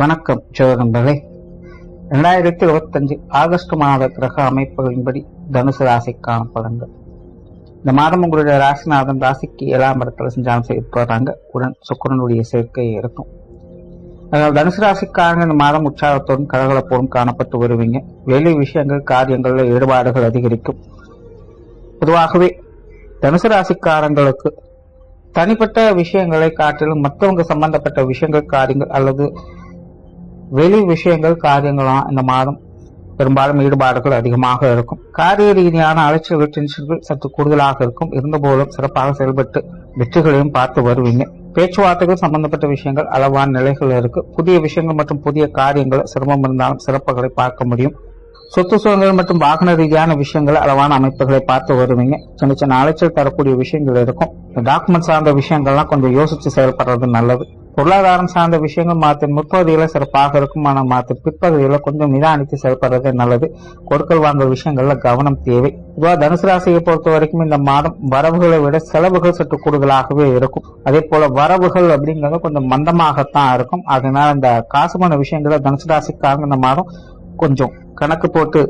வணக்கம் நண்பர்களே. 2025 ஆகஸ்ட் மாத கிரக அமைப்புகளின்படி தனுசு ராசிக்கான பலன்கள். இந்த மாதம் உங்களுடைய ராசிநாதன் ராசிக்கு 7ஆம் இடத்துல சஞ்சாரம் செய்து போறாங்க. உடன் சுக்கிரனுடைய சேர்க்கை இருக்கும். அதனால் தனுசு ராசிக்காரங்க இந்த மாதம் உற்சாகத்தோடும் கலகலப்போடும் காணப்பட்டு வருவீங்க. வெளி விஷயங்கள் காரியங்கள்ல ஈடுபாடுகள் அதிகரிக்கும். பொதுவாகவே தனுசு ராசிக்காரங்களுக்கு தனிப்பட்ட விஷயங்களை காட்டிலும் மற்றவங்க சம்பந்தப்பட்ட விஷயங்கள் காரியங்கள் அல்லது வெளி விஷயங்கள் காரியங்களாம் இந்த மாதம் பெரும்பாலும் ஈடுபாடுகள் அதிகமாக இருக்கும். காரிய ரீதியான அலைச்சல்கள் டென்ஷன்கள் சற்று கூடுதலாக இருக்கும். இருந்தபோதும் சிறப்பாக செயல்பட்டு வெற்றிகளையும் பார்த்து வருவீங்க. பேச்சுவார்த்தைகள் சம்பந்தப்பட்ட விஷயங்கள் அளவான நிலைகள் இருக்கு. புதிய விஷயங்கள் மற்றும் புதிய காரியங்கள் சிரமம் இருந்தாலும் சிறப்புகளை பார்க்க முடியும். சொத்து சுதந்திரம் மற்றும் வாகன ரீதியான விஷயங்கள் அளவான அமைப்புகளை பார்த்து வருவீங்க. சின்ன சின்ன அலைச்சல் தரக்கூடிய விஷயங்கள் இருக்கும். டாக்குமெண்ட் சார்ந்த விஷயங்கள்லாம் கொஞ்சம் யோசிச்சு செயல்படுறது நல்லது. பொருளாதாரம் சார்ந்த விஷயங்கள் மாத்தின் முற்பகுதியில சிறப்பாக இருக்கும். ஆனால் மாத்தின் பிற்பகுதியில கொஞ்சம் நிதானித்து செயல்படுறது நல்லது. கொடுக்கல் வாங்கல் விஷயங்கள்ல கவனம் தேவை. பொதுவாக தனுசு ராசியை பொறுத்த வரைக்கும் இந்த மாதம் வரவுகளை விட செலவுகள் சற்று கூடுதலாகவே இருக்கும். அதே போல வரவுகள் அப்படிங்கிறது கொஞ்சம் மந்தமாகத்தான் இருக்கும். அதனால இந்த காசுமான விஷயங்கள தனுசு ராசிக்காரங்க இந்த மாதம் கொஞ்சம் கணக்கு போட்டு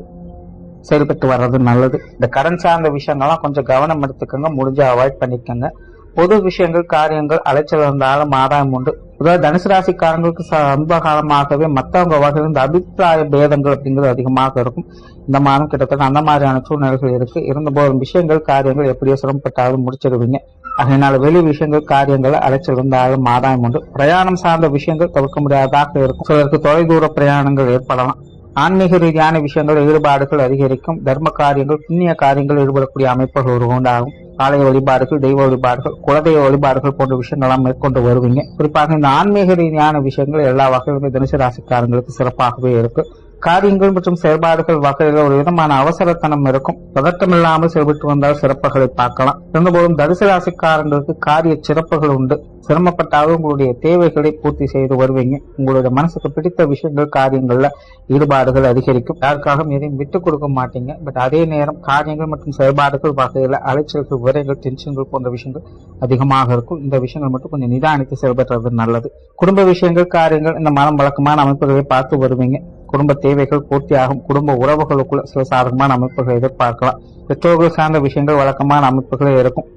செயல்பட்டு வர்றது நல்லது. இந்த கடன் சார்ந்த விஷயங்கள்லாம் கொஞ்சம் கவனம் எடுத்துக்கோங்க. முடிஞ்ச அவாய்ட் பண்ணிக்கோங்க. பொது விஷயங்கள் காரியங்கள் அலைச்சல் இருந்தாலும் ஆதாயம் உண்டு. அதாவது தனுசு ராசிக்காரங்களுக்கு சமீப காலமாகவே மற்றவங்க வகையில் இந்த அபிப்பிராய பேதங்கள் அப்படிங்கிறது அதிகமாக இருக்கும். இந்த மாதம் கிட்டத்தட்ட அந்த மாதிரியான சூழ்நிலைகள் இருக்கு. இருந்தபோதும் விஷயங்கள் காரியங்கள் எப்படியோ சிரமப்பட்டாலும் முடிச்சிருவீங்க. அதனால வெளி விஷயங்கள் காரியங்கள் அலைச்சல் இருந்தாலும் ஆதாயம் உண்டு. பிரயாணம் சார்ந்த விஷயங்கள் தவிர்க்க முடியாததாக இருக்கும். சிலருக்கு தொலைதூர பிரயாணங்கள் ஏற்படலாம். ஆன்மீக ரீதியான விஷயங்கள் ஈடுபாடுகள் அதிகரிக்கும். தர்ம காரியங்கள் புண்ணிய காரியங்கள் ஈடுபடக்கூடிய அமைப்புகள் உண்டாகும். ஆலய வழிபாடுகள் தெய்வ வழிபாடுகள் குலதெய்வ வழிபாடுகள் போன்ற விஷயங்கள்லாம் மேற்கொண்டு வருவீங்க. குறிப்பாக இந்த ஆன்மீக ரீதியான விஷயங்கள் எல்லா வகையிலுமே தனுசு ராசிக்காரங்களுக்கு சிறப்பாகவே இருக்கு. காரியங்கள் மற்றும் செயல்பாடுகள் வகையில் ஒரு விதமான அவசரத்தனம் இருக்கும். பதட்டம் இல்லாமல் செயல்பட்டு வந்தால் சிறப்புகளை பார்க்கலாம். இருந்தபோதும் தனுசு ராசிக்காரங்களுக்கு காரிய சிறப்புகள் உண்டு. சிரமப்பட்டாலும் உங்களுடைய தேவைகளை பூர்த்தி செய்து வருவீங்க. உங்களுடைய மனசுக்கு பிடித்த விஷயங்கள் காரியங்கள்ல ஈடுபாடுகள் அதிகரிக்கும். யாருக்காகவும் எதையும் விட்டுக் கொடுக்க மாட்டீங்க. பட் அதே நேரம் காரியங்கள் மற்றும் செயல்பாடுகள் வகையில அலைச்சல்கள் விரைகள் டென்ஷன்கள் போன்ற விஷயங்கள் அதிகமாக இருக்கும். இந்த விஷயங்கள் மட்டும் கொஞ்சம் நிதானித்து செயல்படுறது நல்லது. குடும்ப விஷயங்கள் காரியங்கள் இந்த மாதம் வழக்கமான அமைப்புகளை பார்த்து வருவீங்க. குடும்ப தேவைகள் பூர்த்தியாகும். குடும்ப உறவுகளுக்குள்ள சில சாதகமான அமைப்புகளை எதிர்பார்க்கலாம். பெற்றோர்கள் சார்ந்த விஷயங்கள் வழக்கமான அமைப்புகளே இருக்கும்.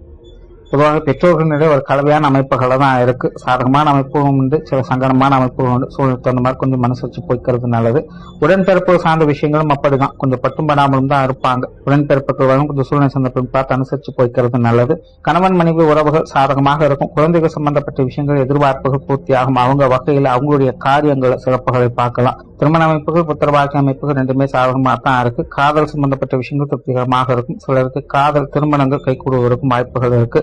பொதுவாக பெற்றோர்களிடையே ஒரு கலவையான அமைப்புகள் தான் இருக்கு. சாதகமான அமைப்புகளும் உண்டு, சில சங்கடமான அமைப்புகளும் உண்டு. சூழ்நிலை தகுந்த மாதிரி கொஞ்சம் மனசு வச்சு போய்க்கிறது நல்லது. உடன்பிறப்பு சார்ந்த விஷயங்களும் அப்படிதான். கொஞ்சம் பட்டும் படாமலும் தான் இருப்பாங்க. உடன்பிறப்புகள் வரும் கொஞ்சம் சூழ்நிலை சந்தர்ப்பம் பார்த்து அனுசரிச்சு போய்க்கிறது நல்லது. கணவன் மனைவி உறவுகள் சாதகமாக இருக்கும். குழந்தைகள் சம்பந்தப்பட்ட விஷயங்கள் எதிர்பார்ப்புகள் பூர்த்தியாகும். அவங்க வகையில் அவங்களுடைய காரியங்கள் சிறப்புகளை பார்க்கலாம். திருமண அமைப்புகள் புத்திரபாக்கிய அமைப்புகள் ரெண்டுமே சாதகமாக தான் இருக்கு. காதல் சம்பந்தப்பட்ட விஷயங்கள் திருப்திகரமாக இருக்கும். சிலருக்கு காதல் திருமணங்கள் கைகூடுவதற்கும் வாய்ப்புகள் இருக்கு.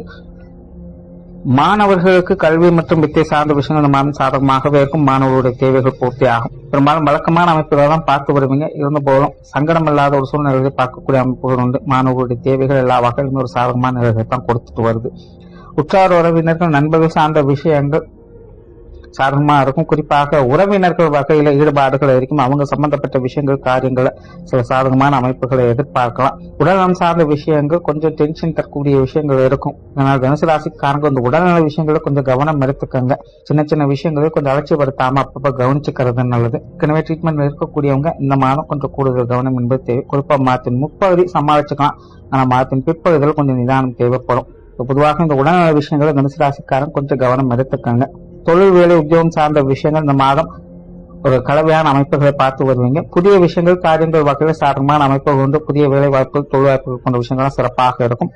மாணவர்களுக்கு கல்வி மற்றும் வித்தை சார்ந்த விஷயங்கள் இந்த மாதம் சாதகமாகவே இருக்கும். மாணவர்களுடைய தேவைகள் பூர்த்தி ஆகும். பெரும்பாலும் வழக்கமான அமைப்புகளை தான் பார்த்து வருவீங்க. இருந்த போதும் சங்கடம் இல்லாத ஒரு சூழ்நிலையை பார்க்கக்கூடிய அமைப்புகள் உண்டு. மாணவர்களுடைய தேவைகள் எல்லா வகையிலுமே ஒரு சாதகமான நிலைகளை தான் கொடுத்துட்டு வருது. உற்றார் உறவினர்கள் நண்பர்கள் சார்ந்த விஷயங்கள் சாதகமா இருக்கும். குறிப்பாக உறவினர்கள் வகையில ஈடுபாடுகள் இருக்கும். அவங்க சம்பந்தப்பட்ட விஷயங்கள் காரியங்களை சில சாதகமான அமைப்புகளை எதிர்பார்க்கலாம். உடல்நலம் சார்ந்த விஷயங்கள் கொஞ்சம் டென்ஷன் தரக்கூடிய விஷயங்கள் இருக்கும். அதனால தனுசு ராசிக்காரங்க இந்த உடல்நல விஷயங்களை கொஞ்சம் கவனம் எடுத்துக்கங்க. சின்ன சின்ன விஷயங்களை கொஞ்சம் அலட்சியப்படுத்தாம அப்பப்ப கவனிச்சுக்கிறது நல்லது. ஏற்கனவே ட்ரீட்மெண்ட் இருக்கக்கூடியவங்க இந்த மாதம் கொஞ்சம் கூடுதல் கவனம் என்பது தேவை. குறிப்பா மாதத்தின் முற்பகுதி சமாளிச்சுக்கலாம். ஆனா மாதத்தின் பிற்பகுதியில் கொஞ்சம் நிதானம் தேவைப்படும். பொதுவாக இந்த உடல்நல விஷயங்களை தனுசு ராசிக்காரன் கொஞ்சம் கவனம் எடுத்துக்கங்க. தொழில் வேலை உத்தியோகம் சார்ந்த விஷயங்கள் இந்த மாதம் ஒரு கலவையான அமைப்புகளை பார்த்து வருவீங்க. புதிய விஷயங்கள் காரியங்கள் வகையில் சாதகமான அமைப்புகள் உண்டு. புதிய வேலை வாய்ப்புகள் தொழில் வாய்ப்புகள் போன்ற விஷயங்கள்லாம் சிறப்பாக இருக்கும்.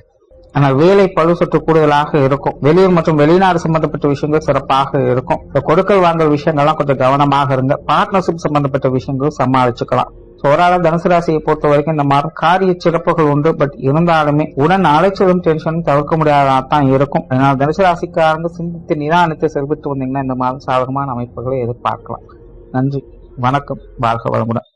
ஆனால் வேலை பளு சற்று கூடுதலாக இருக்கும். வெளியூர் மற்றும் வெளிநாடு சம்பந்தப்பட்ட விஷயங்கள் சிறப்பாக இருக்கும். கொடுக்கல் வாங்கல் விஷயங்கள்லாம் கொஞ்சம் கவனமாக இருங்க. பார்ட்னர்ஷிப் சம்பந்தப்பட்ட விஷயங்கள் சமாளிச்சுக்கலாம். ஓராள தனுசு ராசியை பொறுத்த வரைக்கும் இந்த மாதம் காரிய சிறப்புகள் உண்டு. பட் இருந்தாலுமே உடன் அலைச்சலும் டென்ஷனும் தவிர்க்க முடியாதான் இருக்கும். அதனால தனுசு ராசிக்காரங்க சிந்தித்து நிதானித்து செயல்பட்டு வந்தீங்கன்னா இந்த மாதம் சாதகமான அமைப்புகளை எதிர்பார்க்கலாம். நன்றி, வணக்கம், வாழ்க வளமுடன்.